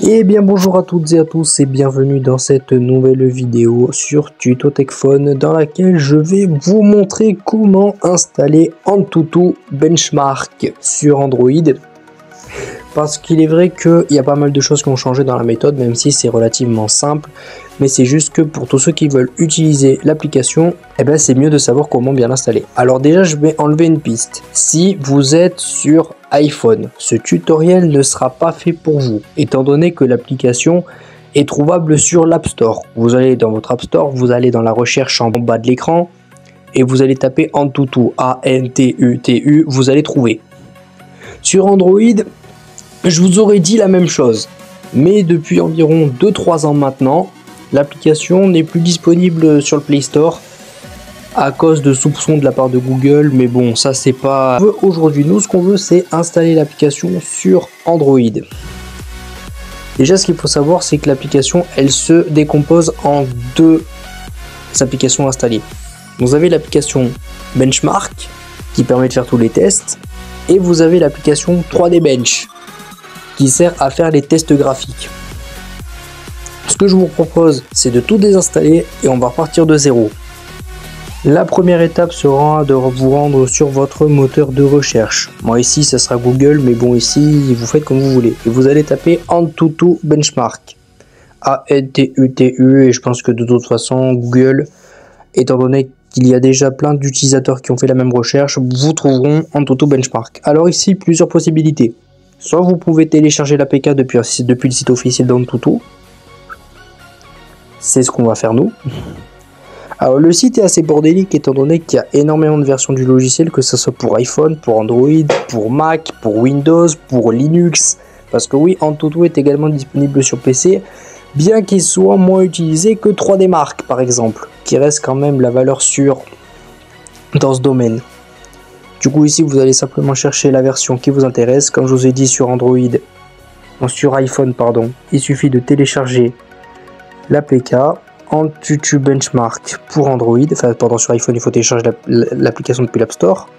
Et bien bonjour à toutes et à tous et bienvenue dans cette nouvelle vidéo sur Tuto TechPhone dans laquelle je vais vous montrer comment installer Antutu Benchmark sur Android. Parce qu'il est vrai qu'il y a pas mal de choses qui ont changé dans la méthode, même si c'est relativement simple. Mais c'est juste que pour tous ceux qui veulent utiliser l'application, c'est mieux de savoir comment bien l'installer. Alors déjà, je vais enlever une piste. Si vous êtes sur iPhone, ce tutoriel ne sera pas fait pour vous, étant donné que l'application est trouvable sur l'App Store. Vous allez dans votre App Store, vous allez dans la recherche en bas de l'écran, et vous allez taper Antutu, A-N-T-U-T-U, vous allez trouver. Sur Android, je vous aurais dit la même chose, mais depuis environ 2-3 ans maintenant, l'application n'est plus disponible sur le Play Store à cause de soupçons de la part de Google, mais bon, ça c'est pas... Aujourd'hui, nous, ce qu'on veut, c'est installer l'application sur Android. Déjà, ce qu'il faut savoir, c'est que l'application, elle se décompose en deux applications installées. Vous avez l'application Benchmark, qui permet de faire tous les tests, et vous avez l'application 3D Bench, qui sert à faire les tests graphiques. Ce que je vous propose, c'est de tout désinstaller et on va repartir de zéro. La première étape sera de vous rendre sur votre moteur de recherche. Moi ici, ça sera Google, mais bon ici, vous faites comme vous voulez. Et vous allez taper Antutu Benchmark. A-N-T-U-T-U, et je pense que de toute façon, Google, étant donné qu'il y a déjà plein d'utilisateurs qui ont fait la même recherche, vous trouveront Antutu Benchmark. Alors ici, plusieurs possibilités. Soit vous pouvez télécharger l'APK depuis le site officiel d'Antutu. C'est ce qu'on va faire nous. Alors le site est assez bordélique étant donné qu'il y a énormément de versions du logiciel, que ce soit pour iPhone, pour Android, pour Mac, pour Windows, pour Linux. Parce que oui, Antutu est également disponible sur PC, bien qu'il soit moins utilisé que 3D Mark par exemple, qui reste quand même la valeur sûre dans ce domaine. Du coup ici vous allez simplement chercher la version qui vous intéresse. Comme je vous ai dit sur sur iPhone pardon, il suffit de télécharger l'APK Antutu Benchmark pour Android. Sur iPhone il faut télécharger l'application depuis l'App Store.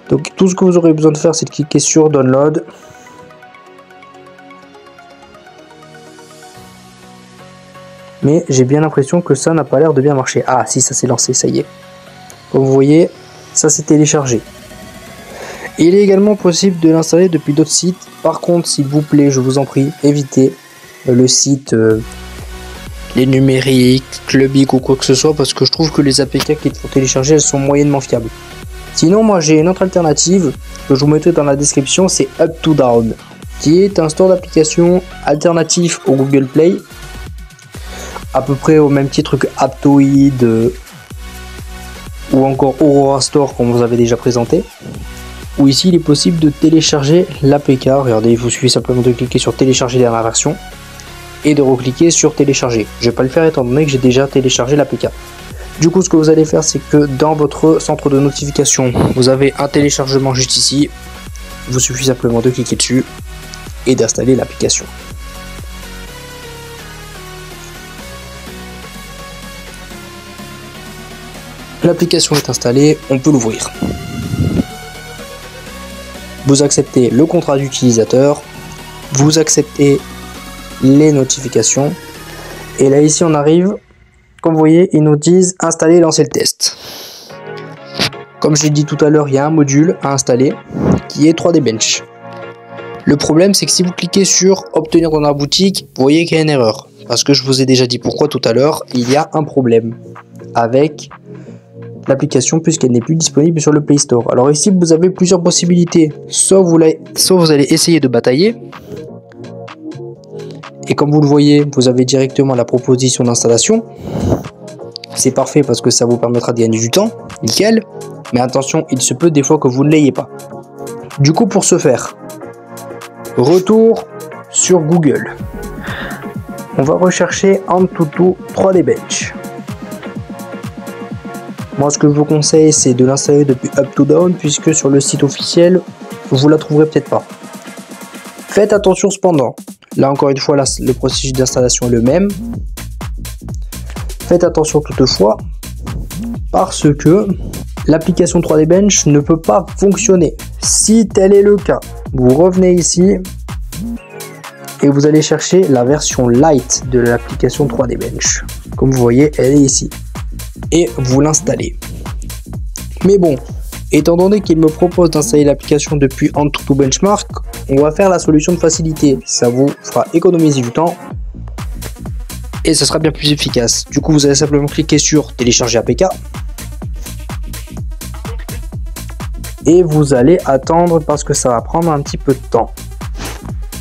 Donc tout ce que vous aurez besoin de faire, c'est de cliquer sur Download. Mais j'ai bien l'impression que ça n'a pas l'air de bien marcher. Ah si, ça s'est lancé, ça y est. Comme vous voyez, ça s'est téléchargé. Il est également possible de l'installer depuis d'autres sites. Par contre, s'il vous plaît, je vous en prie, évitez le site les numériques, Clubic ou quoi que ce soit, parce que je trouve que les APK qu'il faut télécharger, elles sont moyennement fiables. Sinon, moi j'ai une autre alternative que je vous mettrai dans la description, c'est Up2Down, qui est un store d'applications alternatif au Google Play, à peu près au même titre que Aptoid ou encore Aurora Store, comme vous avez déjà présenté. Où ici il est possible de télécharger l'APK. Regardez, il vous suffit simplement de cliquer sur télécharger dernière version et de recliquer sur télécharger. Je vais pas le faire étant donné que j'ai déjà téléchargé l'APK. Du coup, ce que vous allez faire, c'est que dans votre centre de notification, vous avez un téléchargement juste ici. Il vous suffit simplement de cliquer dessus et d'installer l'application. L'application est installée, on peut l'ouvrir. Vous acceptez le contrat d'utilisateur, vous acceptez les notifications, et là ici on arrive, comme vous voyez, ils nous disent installer et lancer le test. Comme je l'ai dit tout à l'heure, il y a un module à installer qui est 3D Bench. Le problème, c'est que si vous cliquez sur obtenir dans la boutique, vous voyez qu'il y a une erreur, parce que je vous ai déjà dit pourquoi tout à l'heure. Il y a un problème avec l'application puisqu'elle n'est plus disponible sur le Play Store. Alors ici vous avez plusieurs possibilités. Soit vous allez essayer de batailler, et comme vous le voyez, vous avez directement la proposition d'installation. C'est parfait parce que ça vous permettra de gagner du temps, nickel. Mais attention, il se peut des fois que vous ne l'ayez pas. Du coup, pour ce faire, retour sur Google. On va rechercher Antutu 3D Bench. Moi, ce que je vous conseille, c'est de l'installer depuis Up2Down, puisque sur le site officiel, vous la trouverez peut-être pas. Faites attention cependant. Là, encore une fois, le processus d'installation est le même. Faites attention toutefois, parce que l'application 3D Bench ne peut pas fonctionner. Si tel est le cas, vous revenez ici et vous allez chercher la version light de l'application 3D Bench. Comme vous voyez, elle est ici. Et vous l'installez. Mais bon, étant donné qu'il me propose d'installer l'application depuis Antutu Benchmark, on va faire la solution de facilité. Ça vous fera économiser du temps et ce sera bien plus efficace. Du coup, vous allez simplement cliquer sur télécharger APK et vous allez attendre parce que ça va prendre un petit peu de temps.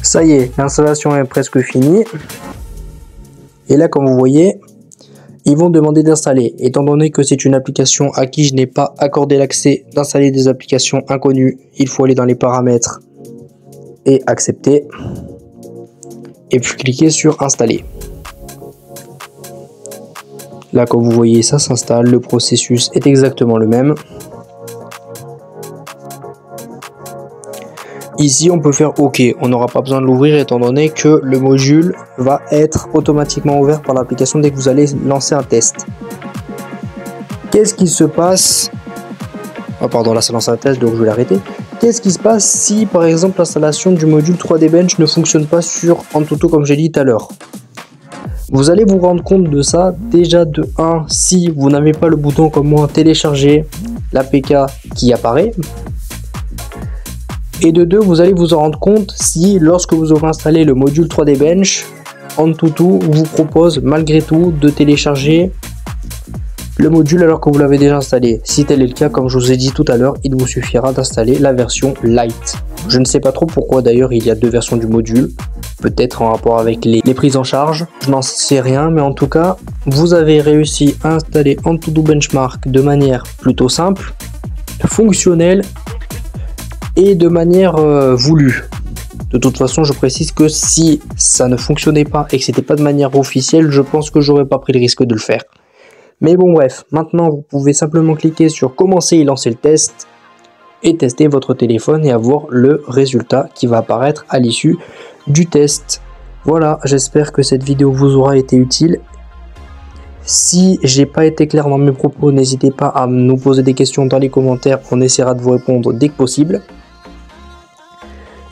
Ça y est, l'installation est presque finie. Et là, comme vous voyez, ils vont demander d'installer. Étant donné que c'est une application à qui je n'ai pas accordé l'accès d'installer des applications inconnues, il faut aller dans les paramètres et accepter. Et puis cliquer sur installer. Là, comme vous voyez, ça s'installe. Le processus est exactement le même. Ici, on peut faire OK. On n'aura pas besoin de l'ouvrir étant donné que le module va être automatiquement ouvert par l'application dès que vous allez lancer un test. Qu'est-ce qui se passe? Oh, pardon, là ça lance un test, donc je vais l'arrêter. Qu'est-ce qui se passe si, par exemple, l'installation du module 3D Bench ne fonctionne pas sur Antutu comme j'ai dit tout à l'heure? Vous allez vous rendre compte de ça déjà de 1, si vous n'avez pas le bouton comme moi télécharger l'APK qui apparaît. Et de 2, vous allez vous en rendre compte si, lorsque vous aurez installé le module 3D Bench, Antutu vous propose malgré tout de télécharger le module alors que vous l'avez déjà installé. Si tel est le cas, comme je vous ai dit tout à l'heure, il vous suffira d'installer la version Lite. Je ne sais pas trop pourquoi d'ailleurs il y a 2 versions du module, peut-être en rapport avec les prises en charge, je n'en sais rien, mais en tout cas, vous avez réussi à installer Antutu Benchmark de manière plutôt simple, fonctionnelle, et de manière voulue. De toute façon, je précise que si ça ne fonctionnait pas et que c'était pas de manière officielle, je pense que j'aurais pas pris le risque de le faire. Mais bon, bref, maintenant vous pouvez simplement cliquer sur commencer et lancer le test et tester votre téléphone et avoir le résultat qui va apparaître à l'issue du test. Voilà, j'espère que cette vidéo vous aura été utile. Si j'ai pas été clair dans mes propos, n'hésitez pas à nous poser des questions dans les commentaires, on essaiera de vous répondre dès que possible.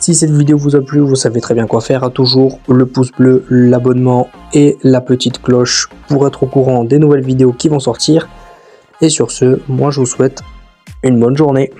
Si cette vidéo vous a plu, vous savez très bien quoi faire, toujours le pouce bleu, l'abonnement et la petite cloche pour être au courant des nouvelles vidéos qui vont sortir. Et sur ce, moi je vous souhaite une bonne journée.